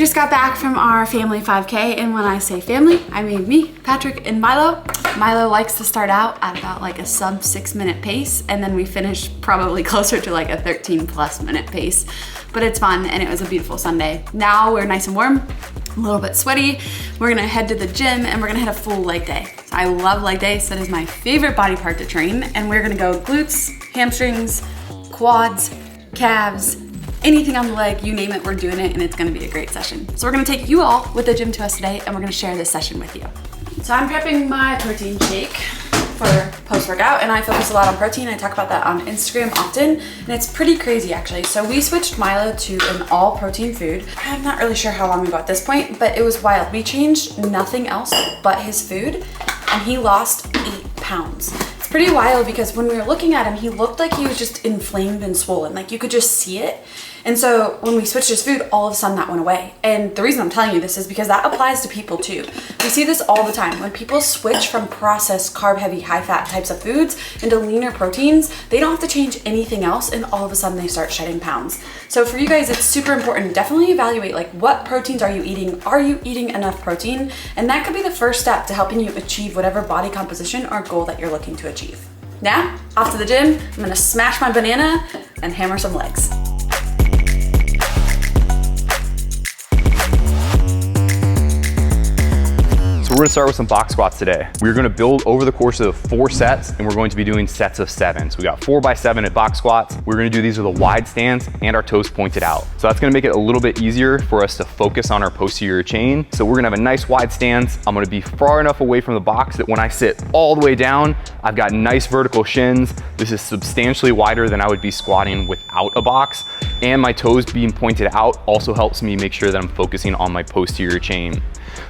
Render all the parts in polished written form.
just got back from our family 5K, and when I say family, I mean me, Patrick, and Milo. Milo likes to start out at about like a sub 6-minute pace, and then we finish probably closer to like a 13+ minute pace. But it's fun, and it was a beautiful Sunday. Now we're nice and warm, a little bit sweaty. We're gonna head to the gym, and we're gonna hit a full leg day. So I love leg days. That is my favorite body part to train, and we're gonna go glutes, hamstrings, quads, calves, anything on the leg, you name it, we're doing it, and it's gonna be a great session. So we're gonna take you all with the gym to us today, and we're gonna share this session with you. So I'm prepping my protein shake for post-workout, and I focus a lot on protein. I talk about that on Instagram often, and it's pretty crazy actually. So we switched Milo to an all protein food. I'm not really sure how long ago at this point, but it was wild. We changed nothing else but his food, and he lost 8 pounds. It's pretty wild because when we were looking at him, he looked like he was just inflamed and swollen. Like you could just see it. And so when we switched his food, all of a sudden that went away. And the reason I'm telling you this is because that applies to people too. We see this all the time. When people switch from processed, carb-heavy, high-fat types of foods into leaner proteins, they don't have to change anything else, and all of a sudden they start shedding pounds. So for you guys, it's super important. Definitely evaluate like what proteins are you eating? Are you eating enough protein? And that could be the first step to helping you achieve whatever body composition or goal that you're looking to achieve. Now, off to the gym. I'm gonna smash my banana and hammer some legs. We're gonna start with some box squats today. We're gonna build over the course of 4 sets, and we're going to be doing sets of 7. So we got 4x7 at box squats. We're gonna do these with a wide stance and our toes pointed out. So that's gonna make it a little bit easier for us to focus on our posterior chain. So we're gonna have a nice wide stance. I'm gonna be far enough away from the box that when I sit all the way down, I've got nice vertical shins. This is substantially wider than I would be squatting without a box. And my toes being pointed out also helps me make sure that I'm focusing on my posterior chain.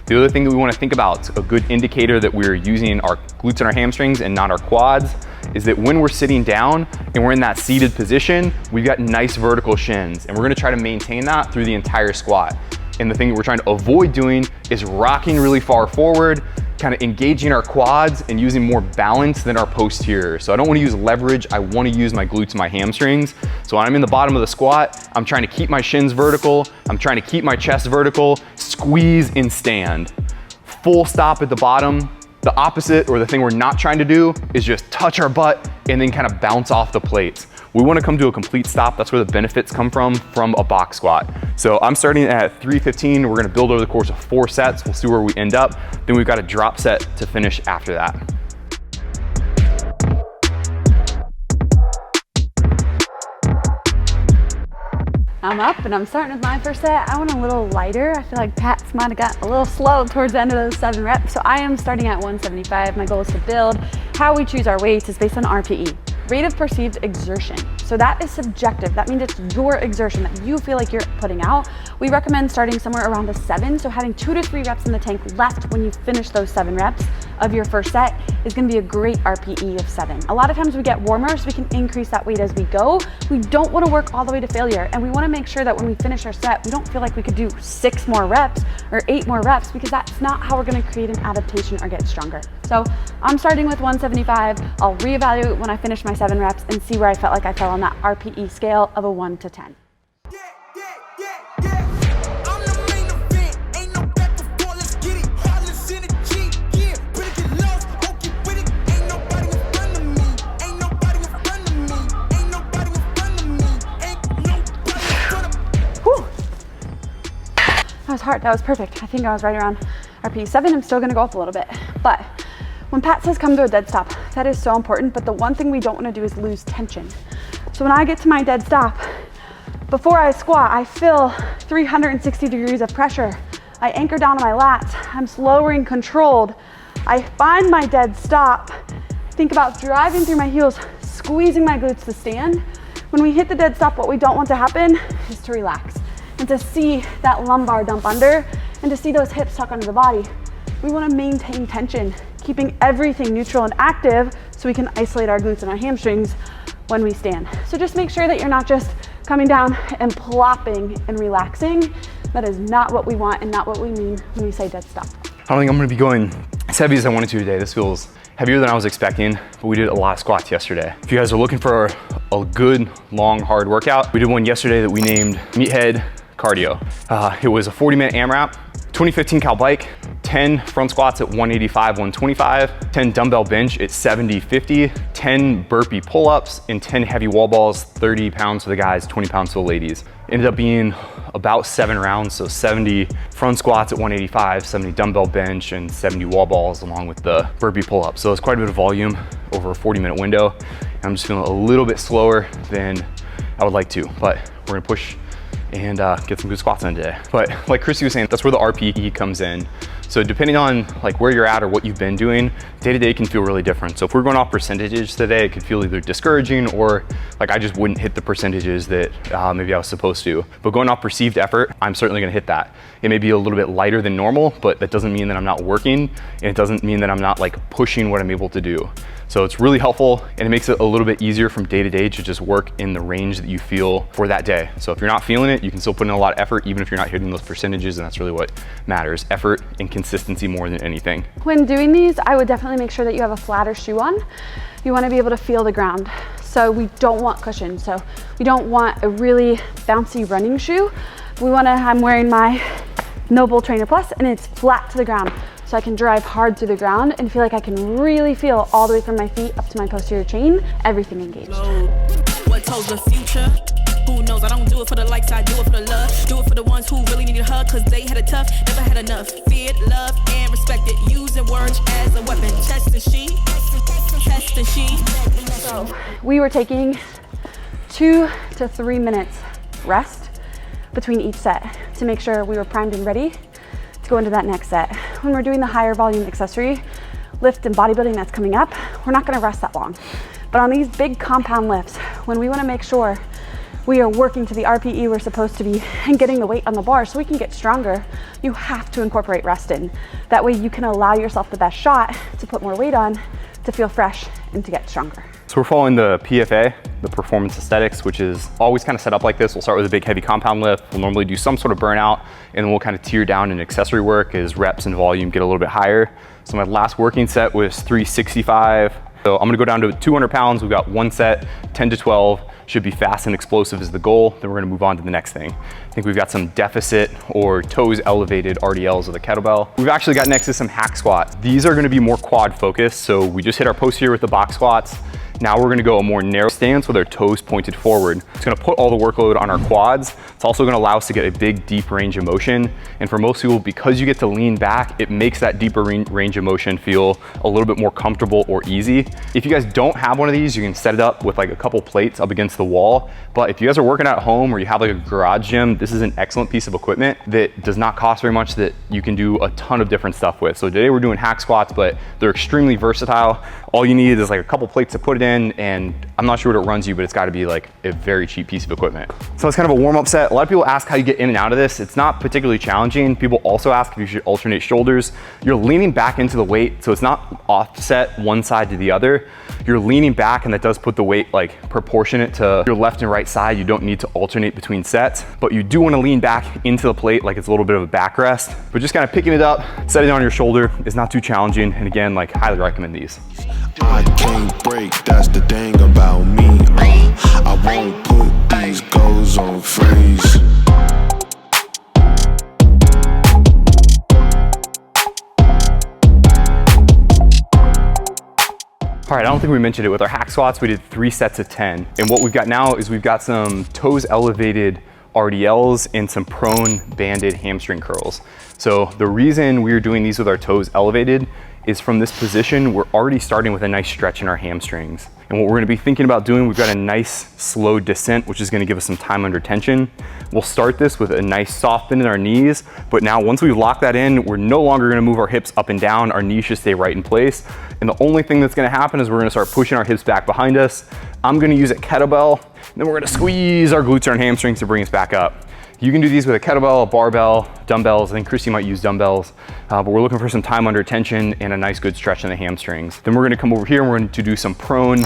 The other thing that we want to think about, a good indicator that we're using our glutes and our hamstrings and not our quads, is that when we're sitting down and we're in that seated position, we've got nice vertical shins, and we're going to try to maintain that through the entire squat. And the thing that we're trying to avoid doing is rocking really far forward, kind of engaging our quads and using more balance than our posterior. So I don't want to use leverage, I want to use my glutes and my hamstrings. So when I'm in the bottom of the squat, I'm trying to keep my shins vertical, I'm trying to keep my chest vertical, squeeze and stand. Full stop at the bottom. The opposite, or the thing we're not trying to do, is just touch our butt and then kind of bounce off the plates. We want to come to a complete stop. That's where the benefits come from a box squat. So I'm starting at 315. We're going to build over the course of 4 sets. We'll see where we end up. Then we've got a drop set to finish after that. I'm up and I'm starting with my first set. I went a little lighter. I feel like Pat's might have got a little slow towards the end of those 7 reps. So I am starting at 175. My goal is to build. How we choose our weights is based on RPE, rate of perceived exertion. So that is subjective. That means it's your exertion that you feel like you're putting out. We recommend starting somewhere around a 7. So having 2 to 3 reps in the tank left when you finish those 7 reps of your first set is going to be a great RPE of 7. A lot of times we get warmer, so we can increase that weight as we go. We don't want to work all the way to failure, and we want to make sure that when we finish our set, we don't feel like we could do 6 more reps or 8 more reps, because that's not how we're going to create an adaptation or get stronger. So I'm starting with 175. I'll reevaluate when I finish my 7 reps and see where I felt like I fell on that RPE scale of a 1 to 10. That was hard, that was perfect. I think I was right around RPE 7. I'm still gonna go up a little bit. But when Pat says come to a dead stop, that is so important, but the one thing we don't wanna do is lose tension. So when I get to my dead stop, before I squat, I feel 360 degrees of pressure. I anchor down on my lats, I'm lowering controlled. I find my dead stop, think about driving through my heels, squeezing my glutes to stand. When we hit the dead stop, what we don't want to happen is to relax and to see that lumbar dump under and to see those hips tuck under the body. We want to maintain tension, keeping everything neutral and active so we can isolate our glutes and our hamstrings when we stand. So just make sure that you're not just coming down and plopping and relaxing. That is not what we want and not what we mean when we say dead stop. I don't think I'm gonna be going as heavy as I wanted to today. This feels heavier than I was expecting, but we did a lot of squats yesterday. If you guys are looking for a good, long, hard workout, we did one yesterday that we named Meathead cardio. It was a 40-minute AMRAP, 2015 cal bike, 10 front squats at 185, 125, 10 dumbbell bench at 70, 50, 10 burpee pull-ups, and 10 heavy wall balls, 30 pounds for the guys, 20 pounds for the ladies. Ended up being about 7 rounds, so 70 front squats at 185, 70 dumbbell bench, and 70 wall balls along with the burpee pull-ups. So it's quite a bit of volume over a 40-minute window. And I'm just feeling a little bit slower than I would like to, but we're gonna push and get some good squats in today. But like Chrissy was saying, that's where the RPE comes in. So depending on like where you're at or what you've been doing, day to day can feel really different. So if we're going off percentages today, it could feel either discouraging or like I just wouldn't hit the percentages that maybe I was supposed to. But going off perceived effort, I'm certainly gonna hit that. It may be a little bit lighter than normal, but that doesn't mean that I'm not working, and it doesn't mean that I'm not like pushing what I'm able to do. So it's really helpful, and it makes it a little bit easier from day to day to just work in the range that you feel for that day. So if you're not feeling it, you can still put in a lot of effort, even if you're not hitting those percentages, and that's really what matters. Effort and consistency more than anything. When doing these, I would definitely make sure that you have a flatter shoe on. You wanna be able to feel the ground. So we don't want cushion. So we don't want a really bouncy running shoe. I'm wearing my Noble Trainer Plus, and it's flat to the ground. So I can drive hard through the ground and feel like I can really feel all the way from my feet up to my posterior chain, everything engaged. What told the future? Who knows? I don't do it for the likes, I do it for the love. Do it for the ones who really needed a hug, cause they had it tough, never had enough. Feared, loved, and respected. Using words as a weapon. Test and she. Test and she. So we were taking 2 to 3 minutes rest between each set to make sure we were primed and ready to go into that next set. When we're doing the higher volume accessory lift and bodybuilding that's coming up, we're not gonna rest that long. But on these big compound lifts, when we wanna make sure we are working to the RPE we're supposed to be and getting the weight on the bar so we can get stronger, you have to incorporate rest in. That way you can allow yourself the best shot to put more weight on, to feel fresh, and to get stronger. So we're following the PFA, the performance aesthetics, which is always kind of set up like this. We'll start with a big heavy compound lift. We'll normally do some sort of burnout, and then we'll kind of tier down in accessory work as reps and volume get a little bit higher. So my last working set was 365. So I'm gonna go down to 200 pounds. We've got one set, 10 to 12. Should be fast and explosive is the goal. Then we're gonna move on to the next thing. I think we've got some deficit or toes elevated RDLs with a kettlebell. We've actually got next to some hack squat. These are gonna be more quad focused. So we just hit our posterior with the box squats. Now we're gonna go a more narrow stance with our toes pointed forward. It's gonna put all the workload on our quads. It's also gonna allow us to get a big, deep range of motion. And for most people, because you get to lean back, it makes that deeper range of motion feel a little bit more comfortable or easy. If you guys don't have one of these, you can set it up with like a couple plates up against the wall. But if you guys are working at home or you have like a garage gym, this is an excellent piece of equipment that does not cost very much, that you can do a ton of different stuff with. So today we're doing hack squats, but they're extremely versatile. All you need is like a couple plates to put it in, and I'm not sure what it runs you, but it's gotta be like a very cheap piece of equipment. So it's kind of a warm-up set. A lot of people ask how you get in and out of this. It's not particularly challenging. People also ask if you should alternate shoulders. You're leaning back into the weight, so it's not offset one side to the other. You're leaning back, and that does put the weight like proportionate to your left and right side. You don't need to alternate between sets, but you do wanna lean back into the plate like it's a little bit of a backrest. But just kind of picking it up, setting it on your shoulder is not too challenging. And again, like highly recommend these. I can't break, that's the thing about me. I won't put these goals on freeze. All right, I don't think we mentioned it. With our hack squats, we did 3 sets of 10. And what we've got now is we've got some toes elevated RDLs and some prone banded hamstring curls. So the reason we're doing these with our toes elevated is from this position, we're already starting with a nice stretch in our hamstrings. And what we're gonna be thinking about doing, we've got a nice slow descent, which is gonna give us some time under tension. We'll start this with a nice soft bend in our knees, but now once we've locked that in, we're no longer gonna move our hips up and down. Our knees should stay right in place. And the only thing that's gonna happen is we're gonna start pushing our hips back behind us. I'm gonna use a kettlebell, and then we're gonna squeeze our glutes and our hamstrings to bring us back up. You can do these with a kettlebell, a barbell, dumbbells. I think Christy might use dumbbells, but we're looking for some time under tension and a nice good stretch in the hamstrings. Then we're gonna come over here and we're going to do some prone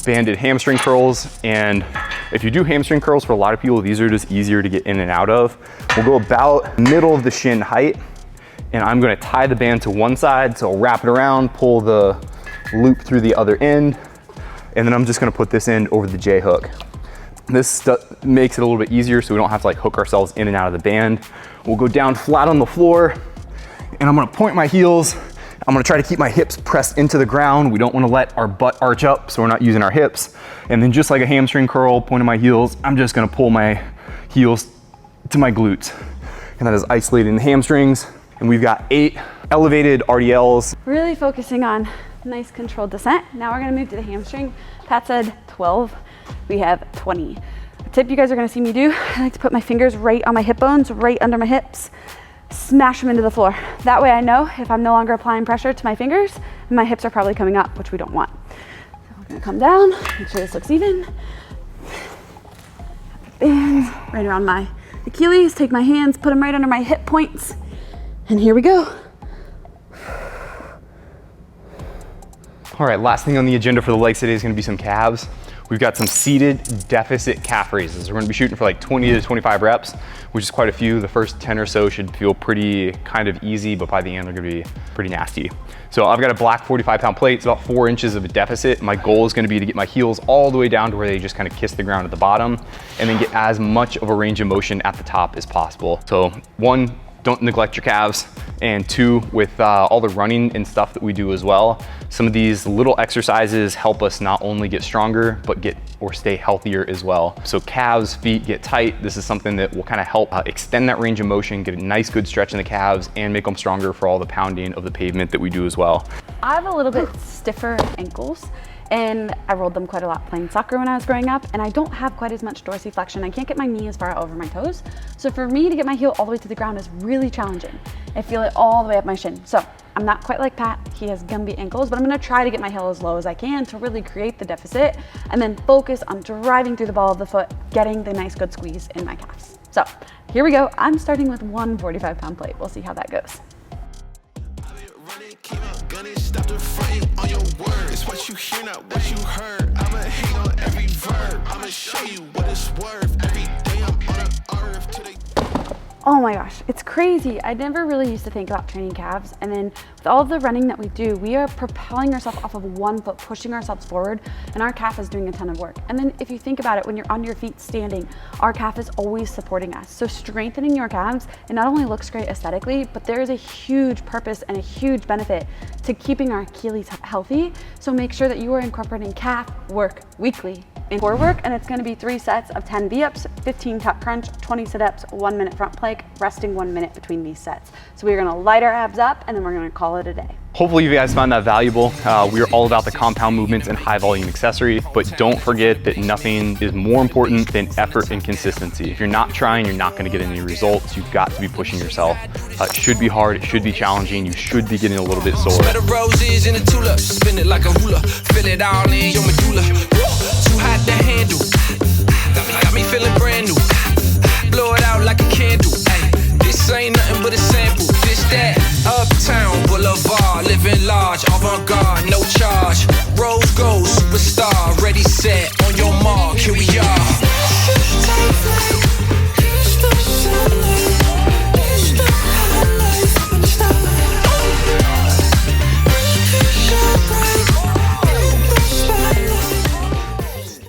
banded hamstring curls. And if you do hamstring curls, for a lot of people, these are just easier to get in and out of. We'll go about middle of the shin height, and I'm gonna tie the band to one side. So I'll wrap it around, pull the loop through the other end, and then I'm just gonna put this in over the J hook. This makes it a little bit easier so we don't have to like hook ourselves in and out of the band. We'll go down flat on the floor and I'm gonna point my heels. I'm gonna try to keep my hips pressed into the ground. We don't wanna let our butt arch up so we're not using our hips. And then just like a hamstring curl, pointing my heels, I'm just gonna pull my heels to my glutes. And that is isolating the hamstrings. And we've got 8 elevated RDLs. Really focusing on nice controlled descent. Now we're gonna move to the hamstring. Pat said 12, we have 20. A tip you guys are gonna see me do, I like to put my fingers right on my hip bones, right under my hips, smash them into the floor. That way I know if I'm no longer applying pressure to my fingers, my hips are probably coming up, which we don't want. So we're gonna come down, make sure this looks even. Bands right around my Achilles, take my hands, put them right under my hip points, and here we go. All right, last thing on the agenda for the legs today is gonna be some calves. We've got some seated deficit calf raises. We're gonna be shooting for like 20 to 25 reps, which is quite a few. The first 10 or so should feel pretty kind of easy, but by the end they're gonna be pretty nasty. So I've got a black 45-pound plate. It's about 4 inches of a deficit. My goal is gonna be to get my heels all the way down to where they just kind of kiss the ground at the bottom, and then get as much of a range of motion at the top as possible. So 1, don't neglect your calves, and 2, with all the running and stuff that we do as well, some of these little exercises help us not only get stronger, but get or stay healthier as well. So calves, feet get tight. This is something that will kind of help extend that range of motion, get a nice good stretch in the calves, and make them stronger for all the pounding of the pavement that we do as well. I have a little bit stiffer ankles, and I rolled them quite a lot playing soccer when I was growing up, and I don't have quite as much dorsiflexion. I can't get my knee as far out over my toes. So for me to get my heel all the way to the ground is really challenging. I feel it all the way up my shin. So I'm not quite like Pat, he has Gumby ankles, but I'm gonna try to get my heel as low as I can to really create the deficit, and then focus on driving through the ball of the foot, getting the nice good squeeze in my calves. So here we go. I'm starting with 1 45-pound plate. We'll see how that goes. Stop the fronting on your word. It's what you hear, not what you heard. I'ma hang on every verb. I'ma show you what it's worth. Every day I'm on the earth today. Oh my gosh, it's crazy. I never really used to think about training calves, and then with all of the running that we do, we are propelling ourselves off of one foot, pushing ourselves forward, and our calf is doing a ton of work. And then if you think about it, when you're on your feet standing, our calf is always supporting us. So strengthening your calves, it not only looks great aesthetically, but there is a huge purpose and a huge benefit to keeping our Achilles healthy. So make sure that you are incorporating calf work weekly in core work, and it's gonna be 3 sets of 10 V-ups, 15 tuck crunch, 20 sit-ups, 1 minute front plank, resting 1 minute between these sets. So we're gonna light our abs up, and then we're gonna call it a day. Hopefully you guys found that valuable. We are all about the compound movements and high volume accessory, but don't forget that nothing is more important than effort and consistency. If you're not trying, you're not gonna get any results. You've got to be pushing yourself. It should be hard, it should be challenging. You should be getting a little bit sore. Smell the roses in a tulip, spin it like a hula, fill it all in your medulla. Too hot to handle, got me feeling brand new. Blow it out like a candle. Ay, this ain't nothing but a sample. This that Uptown Boulevard, living large, avant-garde, no charge. Rose gold, superstar, ready, set.